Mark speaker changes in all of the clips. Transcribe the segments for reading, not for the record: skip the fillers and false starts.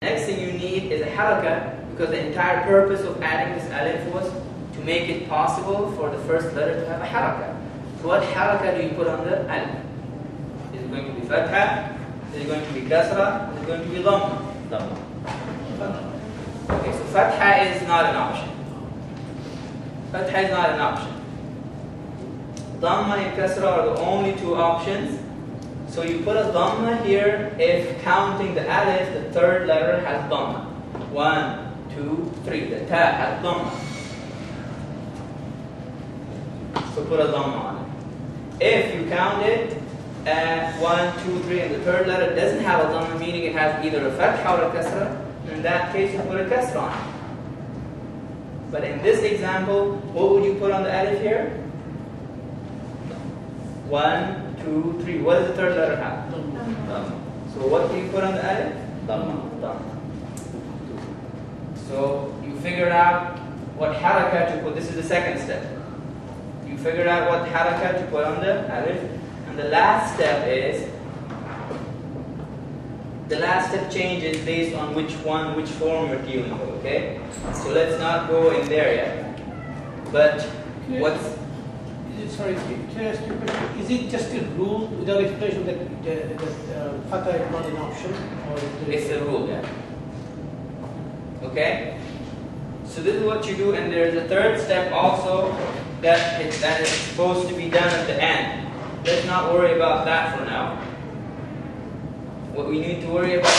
Speaker 1: Next thing you need is a haraka, because the entire purpose of adding this alif was to make it possible for the first letter to have a haraka. So what haraka do you put on the alif? Is it going to be fatha? Is it going to be kasra? Is it going to be dhamma? Okay, so fatha is not an option. Fatha is not an option. Dhamma and kasra are the only two options. So you put a dhamma here if counting the alif, the third letter has dhamma. 1, 2, 3. The ta has dhamma. So put a dhamma on it. If you count it at 1, 2, 3 and the third letter doesn't have a dhamma, meaning it has either a fatha or a kasra, in that case you put a kasra on it. But in this example, what would you put on the alif here? 1, 2, 3. What does the third letter have? Dhamma. So what do you put on the alif? Dhamma. So you figured out what haraka to put. This is the second step. You figured out what haraka to put on the alif. And the last step is, the last step changes based on which form you're dealing with, okay? So let's not go in there yet. But what's...
Speaker 2: Sorry, can I ask you a question? Is it just a rule without explanation that fatha is not an option? Or
Speaker 1: it's a rule, yeah. Okay? So this is what you do, and there's a third step also that is supposed to be done at the end. Let's not worry about that for now. What we need to worry about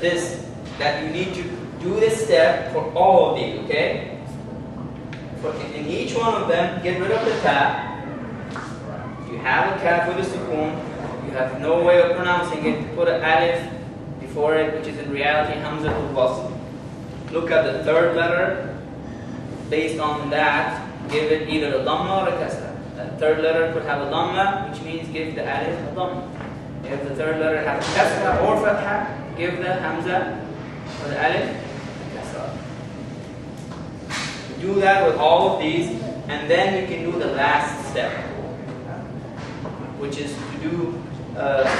Speaker 1: is that you need to do this step for all of these, okay? In each one of them, get rid of the ta. You have a kaf with a sukoon. You have no way of pronouncing it. Put an alif before it, which is in reality hamzatul wasl. Look at the third letter. Based on that, give it either a dhamma or a kasra. The third letter could have a dhamma, which means give the alif a dhamma. If the third letter has a kasra or fatha, give the hamza or the alif a kasra. Do that with all of these, and then you can do the last step, which is to do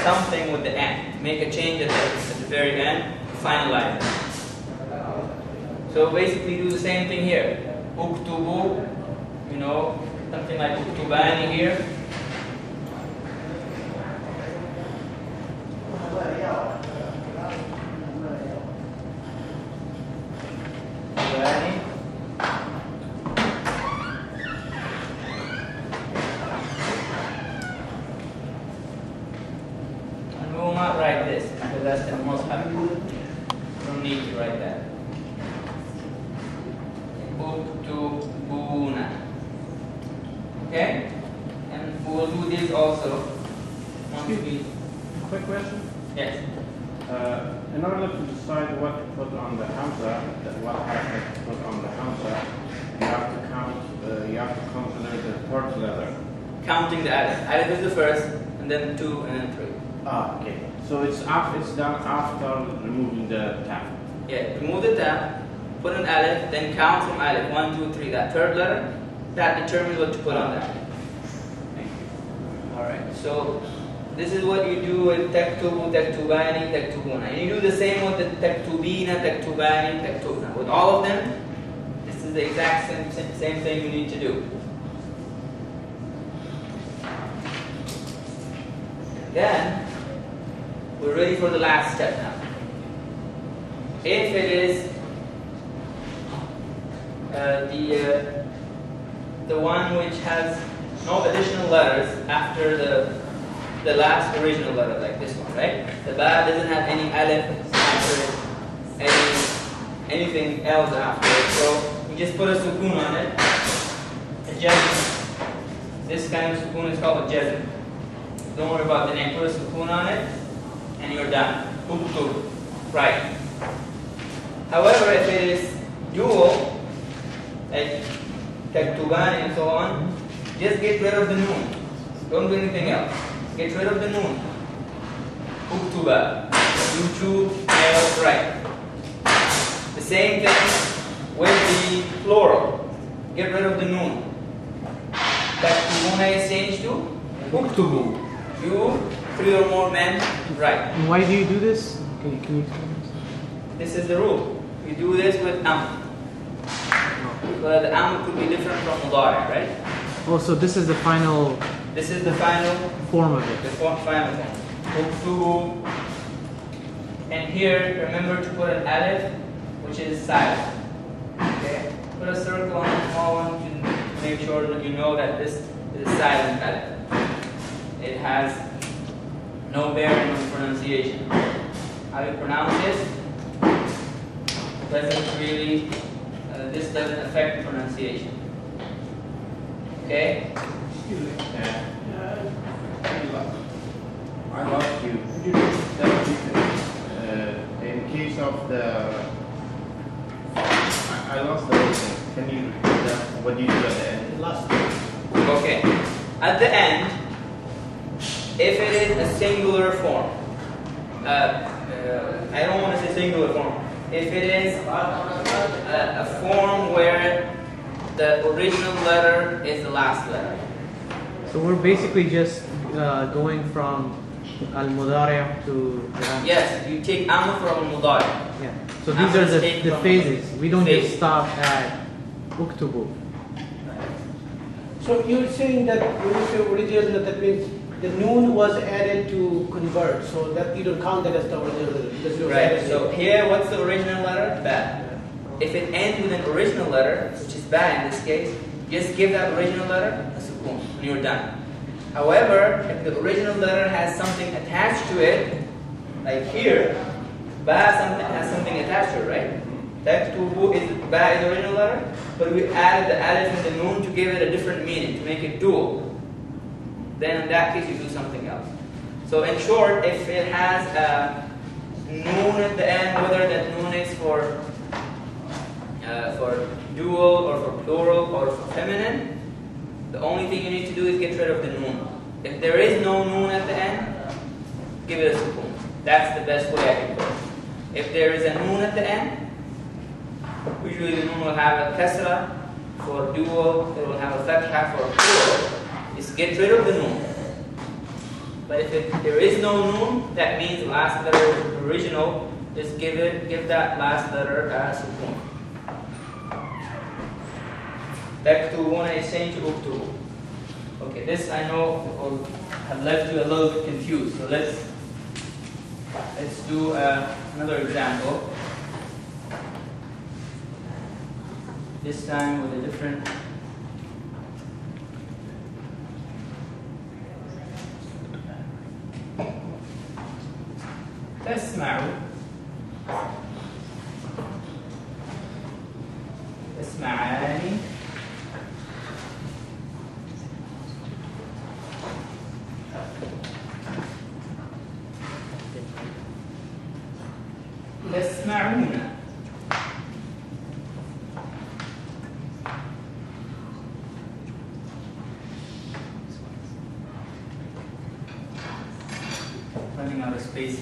Speaker 1: something with the end. Make a change at the very end, finalize it. So basically do the same thing here. Uktubu, something like uktubani here. Uktubani. And we will not write this because that's the most happy. You don't need to write that. Uktubuna. Okay? And we will do this also.
Speaker 3: Quick question?
Speaker 1: Yes.
Speaker 3: In order to decide what to put on the hamza, what haraka to put on the hamza, you have to consider the third letter.
Speaker 1: Counting the alif. Alif is the first, and then 2, and then 3.
Speaker 3: Ah, okay. So it's done after removing the ta.
Speaker 1: Yeah, remove the ta, put an alif, then count from alif. 1, 2, 3. That third letter, that determines what to put on that.
Speaker 3: Thank you.
Speaker 1: Alright, so this is what you do with taktubu, taktubani, taktubuna. And you do the same with the taktubina, taktubani, taktubna. With all of them, this is the exact same thing you need to do. And then, we're ready for the last step now. If it is the one which has no additional letters after the last original letter, like this one, right? The ba doesn't have any alif after it, anything else after it. So you just put a sukoon on it, a jazm. This kind of sukoon is called a jazm. Don't worry about the name. Put a sukoon on it, and you're done. Uktub, right? However, if it is dual, like taktubani and so on, just get rid of the noon. Don't do anything else. Get rid of the noon. Uktuba. You choose male, right. The same thing with the plural. Get rid of the noon. Taktubuna is changed to uktubu. You, 3 or more men, right.
Speaker 4: And why do you do this? Can you explain?
Speaker 1: This is the rule. We do this with amr. But the amr could be different from mudari, right?
Speaker 4: Oh, so this is the final
Speaker 1: This is the final
Speaker 4: form of it.
Speaker 1: The final form. Uktubu. And here, remember to put an alif, which is silent. Okay? Put a circle on the small one to make sure that you know that this is a silent alif. It has no bearing on pronunciation. How you pronounce this doesn't really, this doesn't affect pronunciation. Okay?
Speaker 3: I lost you. In case of the, I lost the whole thing. Can you repeat that? What do you do at the end?
Speaker 2: Last.
Speaker 1: Okay. At the end, if it is a singular form, I don't want to say singular form. If it is a form where the original letter is the last letter.
Speaker 4: So we're basically just going from al-mudari' to the
Speaker 1: Yes, you take amr from mudari.
Speaker 4: Yeah. So these are the phases. We don't just stop at uktubu.
Speaker 2: So you're saying that when you say original, that means the noon was added to convert, so that you don't count that as the original letter.
Speaker 1: Right. So here, what's the original letter? Ba. If it ends with an original letter, which is ba in this case, just give that original letter a sukoon, and you're done. However, if the original letter has something attached to it, like here, ba has something attached to it, right? Taktubu is ba is the original letter, but we added the alif and the noon to give it a different meaning, to make it dual. Then in that case, you do something else. So in short, if it has a noon at the end, whether that noon is for dual or for plural or for feminine, the only thing you need to do is get rid of the noon. If there is no noon at the end, give it a sukoon. That's the best way I can put it. If there is a noon at the end, usually the noon will have a kasra for dual, it will have a fatha for plural. Just get rid of the noon. But if there is no noon, that means the last letter is original. Just give that last letter a sukoon. Taktubuna is changed to uktubu. Okay, this I know will have left you a little bit confused. So let's do another example. This time with a different. تسمعوا تسمعاني تسمعون running out of space.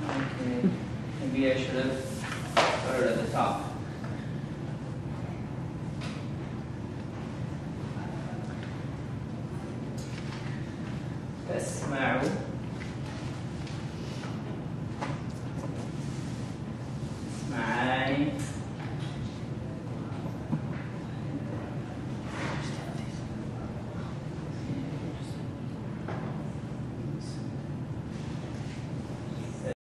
Speaker 1: Okay, maybe I should have started at the top.